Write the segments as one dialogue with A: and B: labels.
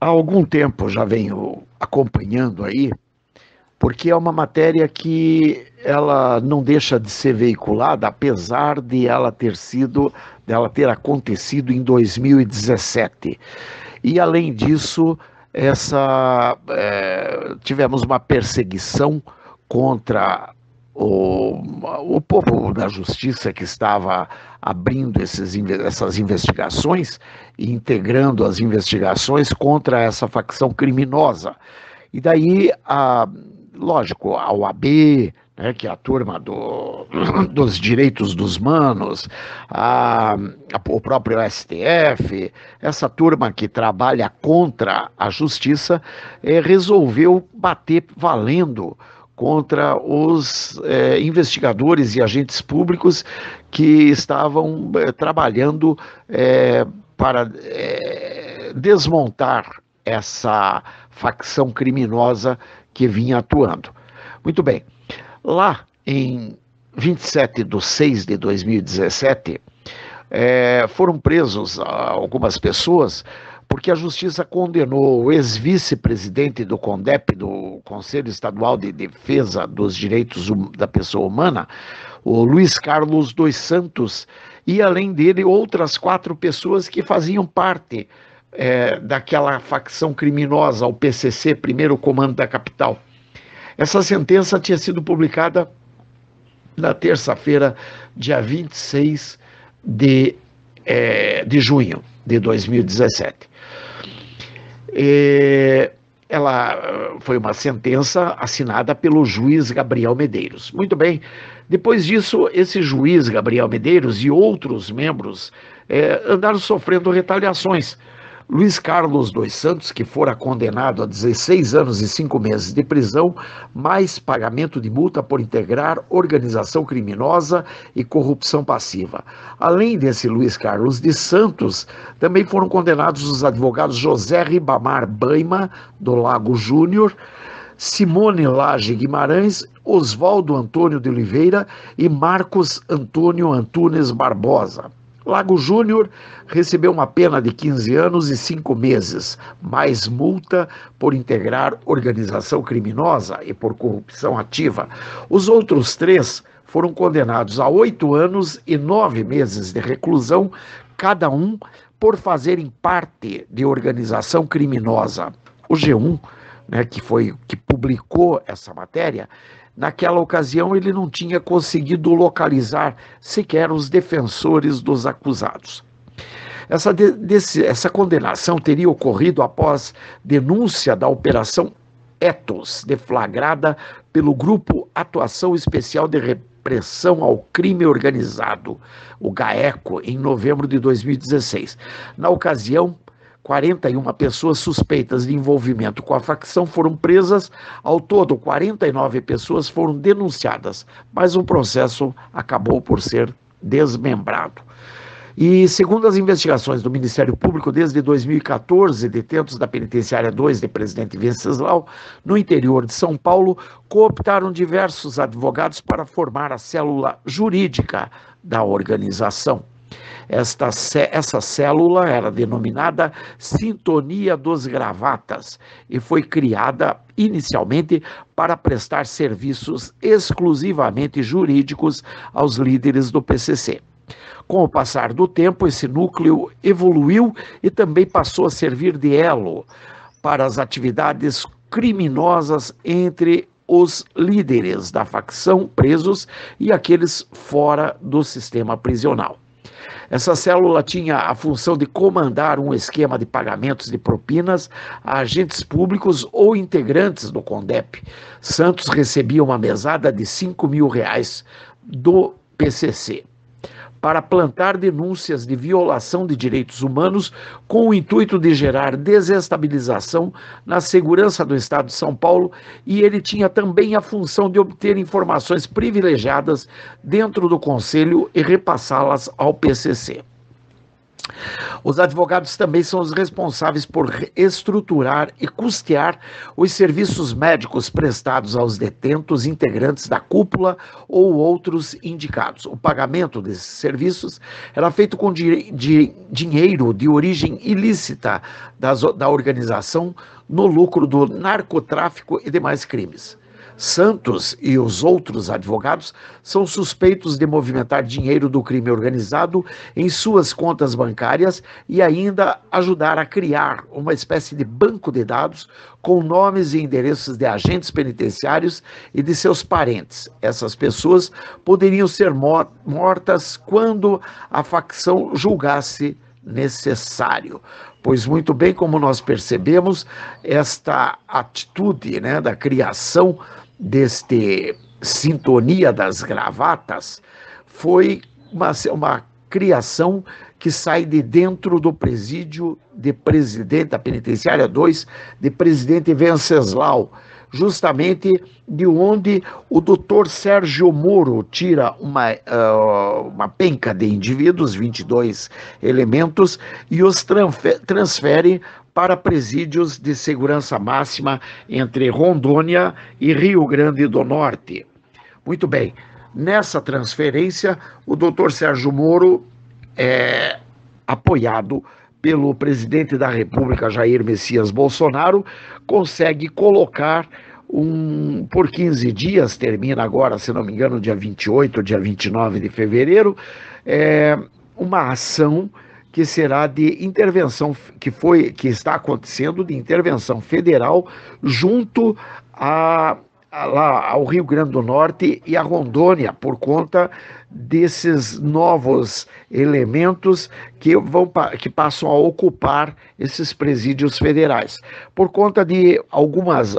A: Há algum tempo já venho acompanhando aí, porque é uma matéria que ela não deixa de ser veiculada, apesar de dela ter acontecido em 2017. E além disso, tivemos uma perseguição contra o povo da justiça que estava abrindo essas investigações e integrando as investigações contra essa facção criminosa. E daí, lógico, a OAB, né, que é a turma dos direitos dos manos, o próprio STF, essa turma que trabalha contra a justiça, resolveu bater valendo contra os investigadores e agentes públicos que estavam trabalhando para desmontar essa facção criminosa que vinha atuando. Muito bem, lá em 27 de 6 de 2017, foram presos algumas pessoas porque a justiça condenou o ex-vice-presidente do CONDEP, do Conselho Estadual de Defesa dos Direitos da Pessoa Humana, o Luiz Carlos dos Santos, e além dele outras 4 pessoas que faziam parte daquela facção criminosa, o PCC, Primeiro Comando da Capital. Essa sentença tinha sido publicada na terça-feira, dia 26 de junho de 2017. Ela foi uma sentença assinada pelo juiz Gabriel Medeiros. Muito bem, depois disso, esse juiz Gabriel Medeiros e outros membros andaram sofrendo retaliações. Luiz Carlos dos Santos, que fora condenado a 16 anos e 5 meses de prisão, mais pagamento de multa por integrar organização criminosa e corrupção passiva. Além desse Luiz Carlos de Santos, também foram condenados os advogados José Ribamar Baima, do Lago Júnior, Simone Lage Guimarães, Oswaldo Antônio de Oliveira e Marcos Antônio Antunes Barbosa. Lago Júnior recebeu uma pena de 15 anos e 5 meses, mais multa por integrar organização criminosa e por corrupção ativa. Os outros 3 foram condenados a 8 anos e 9 meses de reclusão, cada um por fazerem parte de organização criminosa. O G1, né, que publicou essa matéria, naquela ocasião ele não tinha conseguido localizar sequer os defensores dos acusados. Essa condenação teria ocorrido após denúncia da Operação Ethos, deflagrada pelo Grupo Atuação Especial de Repressão ao Crime Organizado, o GAECO, em novembro de 2016. Na ocasião, 41 pessoas suspeitas de envolvimento com a facção foram presas. Ao todo, 49 pessoas foram denunciadas, mas o processo acabou por ser desmembrado. E, segundo as investigações do Ministério Público, desde 2014, detentos da Penitenciária 2 de Presidente Venceslau, no interior de São Paulo, cooptaram diversos advogados para formar a célula jurídica da organização. Essa célula era denominada Sintonia dos Gravatas e foi criada inicialmente para prestar serviços exclusivamente jurídicos aos líderes do PCC. Com o passar do tempo, esse núcleo evoluiu e também passou a servir de elo para as atividades criminosas entre os líderes da facção presos e aqueles fora do sistema prisional. Essa célula tinha a função de comandar um esquema de pagamentos de propinas a agentes públicos ou integrantes do CONDEP. Santos recebia uma mesada de R$ 5.000 do PCC para plantar denúncias de violação de direitos humanos com o intuito de gerar desestabilização na segurança do Estado de São Paulo, e ele tinha também a função de obter informações privilegiadas dentro do Conselho e repassá-las ao PCC. Os advogados também são os responsáveis por estruturar e custear os serviços médicos prestados aos detentos integrantes da cúpula ou outros indicados. O pagamento desses serviços era feito com dinheiro de origem ilícita da organização no lucro do narcotráfico e demais crimes. Santos e os outros advogados são suspeitos de movimentar dinheiro do crime organizado em suas contas bancárias e ainda ajudar a criar uma espécie de banco de dados com nomes e endereços de agentes penitenciários e de seus parentes. Essas pessoas poderiam ser mortas quando a facção julgasse necessário. Pois muito bem, como nós percebemos, esta atitude, né, da criação deste Sintonia das Gravatas foi uma criação que sai de dentro do presídio de presidente, da penitenciária 2, de Presidente Venceslau, justamente de onde o doutor Sérgio Moro tira uma penca de indivíduos, 22 elementos, e os transfere para presídios de segurança máxima entre Rondônia e Rio Grande do Norte. Muito bem, nessa transferência, o doutor Sérgio Moro é apoiado pelo presidente da República, Jair Messias Bolsonaro, consegue colocar por 15 dias, termina agora, se não me engano, dia 28, dia 29 de fevereiro, uma ação que será de intervenção, que está acontecendo, de intervenção federal junto lá ao Rio Grande do Norte e a Rondônia, por conta desses novos elementos que passam a ocupar esses presídios federais, por conta de algumas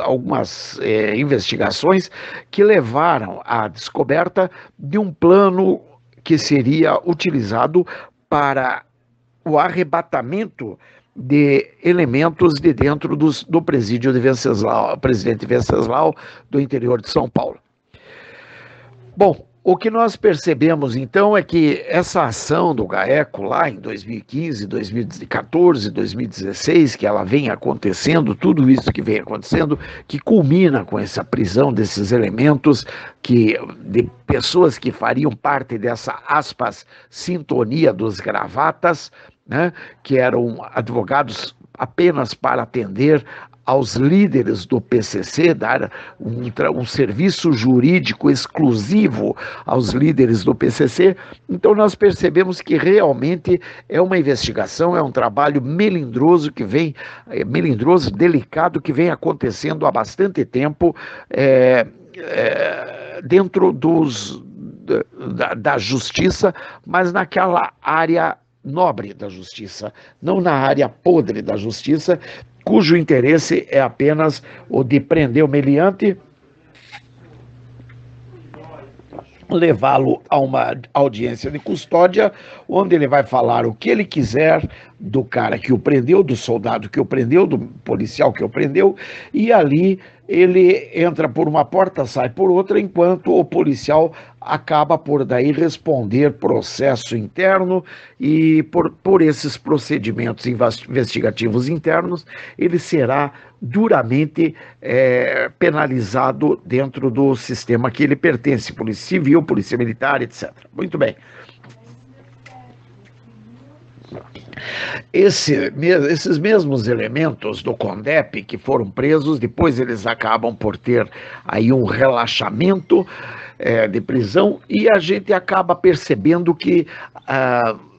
A: investigações que levaram à descoberta de um plano que seria utilizado para o arrebatamento de elementos de dentro do presídio de Venceslau, presidente Venceslau, do interior de São Paulo. Bom, o que nós percebemos, então, é que essa ação do GAECO lá em 2015, 2014, 2016, que ela vem acontecendo, tudo isso que vem acontecendo, que culmina com essa prisão desses elementos, de pessoas que fariam parte dessa, aspas, sintonia dos gravatas, né, que eram advogados apenas para atender aos líderes do PCC, dar um serviço jurídico exclusivo aos líderes do PCC. Então nós percebemos que realmente é uma investigação, é um trabalho melindroso, delicado, que vem acontecendo há bastante tempo dentro da justiça, mas naquela área nobre da justiça, não na área podre da justiça, cujo interesse é apenas o de prender o meliante, levá-lo a uma audiência de custódia, onde ele vai falar o que ele quiser do cara que o prendeu, do soldado que o prendeu, do policial que o prendeu, e ali ele entra por uma porta, sai por outra, enquanto o policial acaba por daí responder processo interno, e por esses procedimentos investigativos internos, ele será duramente penalizado dentro do sistema que ele pertence, Polícia Civil, Polícia Militar, etc. Muito bem. Esses mesmos elementos do CONDEP que foram presos, depois eles acabam por ter aí um relaxamento de prisão, e a gente acaba percebendo que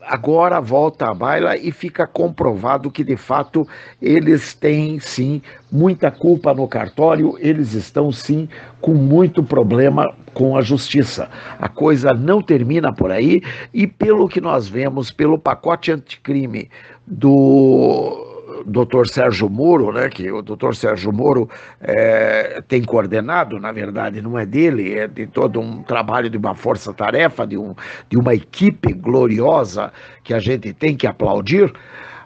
A: agora volta à baila e fica comprovado que, de fato, eles têm, sim, muita culpa no cartório, eles estão, sim, com muito problema com a justiça. A coisa não termina por aí, e pelo que nós vemos, pelo pacote anticrime do Dr. Sérgio Moro, né, que o Dr. Sérgio Moro tem coordenado, na verdade não é dele, é de todo um trabalho de uma força-tarefa, de uma equipe gloriosa que a gente tem que aplaudir,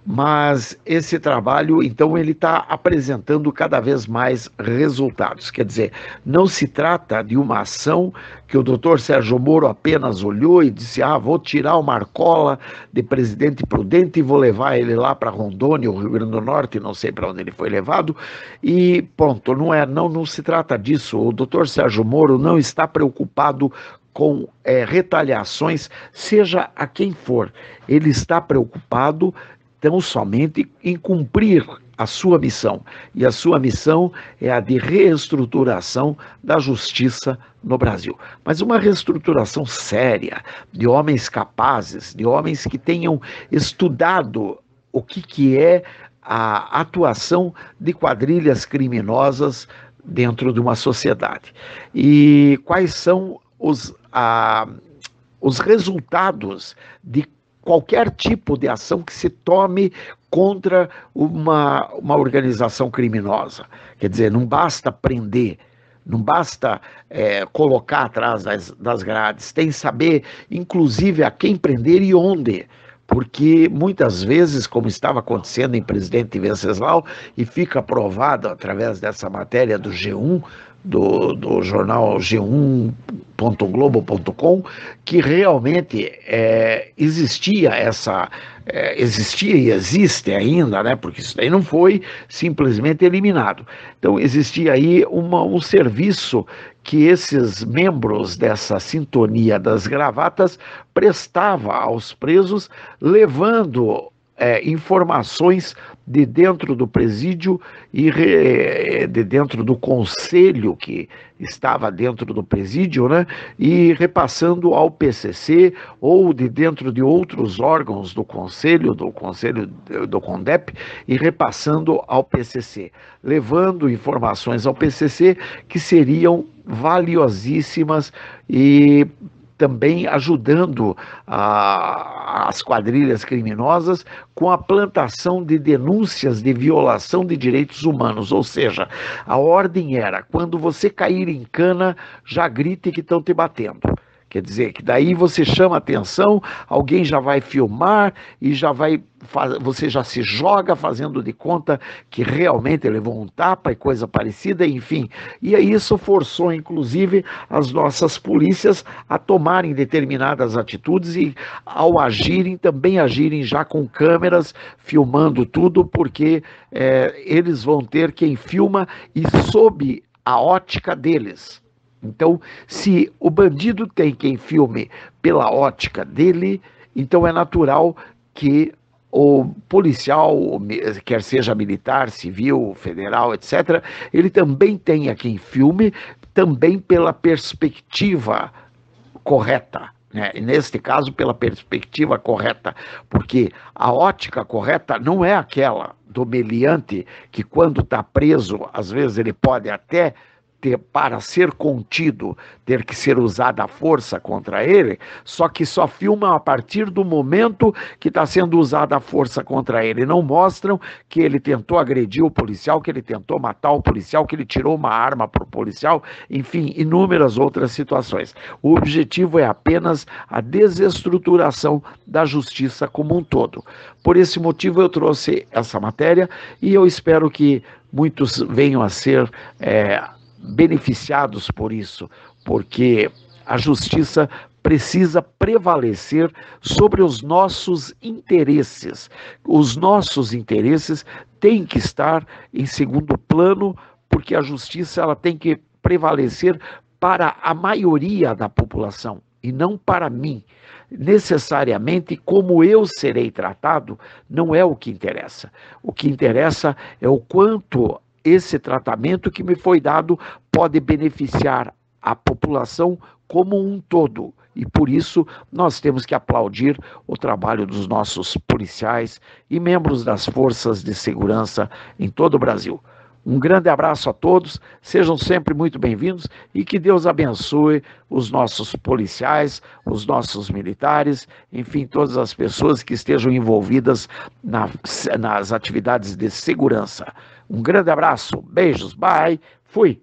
A: Mas esse trabalho, então, ele está apresentando cada vez mais resultados. Quer dizer, não se trata de uma ação que o doutor Sérgio Moro apenas olhou e disse: vou tirar o Marcola de Presidente Prudente e vou levar ele lá para Rondônia, o Rio Grande do Norte, não sei para onde ele foi levado, e pronto, não se trata disso. O doutor Sérgio Moro não está preocupado com retaliações, seja a quem for. Ele está preocupado tão somente em cumprir a sua missão. E a sua missão é a de reestruturação da justiça no Brasil. Mas uma reestruturação séria, de homens capazes, de homens que tenham estudado o que é a atuação de quadrilhas criminosas dentro de uma sociedade. E quais são os resultados de qualquer tipo de ação que se tome contra uma organização criminosa. Quer dizer, não basta prender, não basta colocar atrás das grades, tem que saber, inclusive, a quem prender e onde. Porque muitas vezes, como estava acontecendo em Presidente Venceslau, e fica provado através dessa matéria do G1, do jornal g1.globo.com, que realmente existia e existe ainda, né? Porque isso daí não foi simplesmente eliminado. Então, existia aí um serviço que esses membros dessa sintonia das gravatas prestava aos presos, levando informações de dentro do presídio e de dentro do conselho que estava dentro do presídio, né? E repassando ao PCC ou de dentro de outros órgãos do conselho do CONDEP e repassando ao PCC, levando informações ao PCC que seriam valiosíssimas e também ajudando as quadrilhas criminosas com a plantação de denúncias de violação de direitos humanos, ou seja, a ordem era: quando você cair em cana, já grite que estão te batendo. Quer dizer, que daí você chama atenção, alguém já vai filmar e você já se joga fazendo de conta que realmente levou um tapa e coisa parecida, enfim. E aí isso forçou, inclusive, as nossas polícias a tomarem determinadas atitudes e, ao agirem, também agirem já com câmeras, filmando tudo, porque eles vão ter quem filma e sob a ótica deles. Então, se o bandido tem quem filme pela ótica dele, então é natural que o policial, quer seja militar, civil, federal, etc., ele também tenha quem filme, também pela perspectiva correta. E neste caso, pela perspectiva correta, porque a ótica correta não é aquela do meliante que, quando está preso, às vezes ele pode até para ser contido, ter que ser usada a força contra ele, só que só filmam a partir do momento que está sendo usada a força contra ele. Não mostram que ele tentou agredir o policial, que ele tentou matar o policial, que ele tirou uma arma para o policial, enfim, inúmeras outras situações. O objetivo é apenas a desestruturação da justiça como um todo. Por esse motivo eu trouxe essa matéria e eu espero que muitos venham a ser beneficiados por isso, porque a justiça precisa prevalecer sobre os nossos interesses. Os nossos interesses têm que estar em segundo plano, porque a justiça ela tem que prevalecer para a maioria da população e não para mim. Necessariamente, como eu serei tratado, não é o que interessa. O que interessa é o quanto esse tratamento que me foi dado pode beneficiar a população como um todo. E por isso nós temos que aplaudir o trabalho dos nossos policiais e membros das forças de segurança em todo o Brasil. Um grande abraço a todos, sejam sempre muito bem-vindos e que Deus abençoe os nossos policiais, os nossos militares, enfim, todas as pessoas que estejam envolvidas nas atividades de segurança. Um grande abraço, beijos, bye, fui!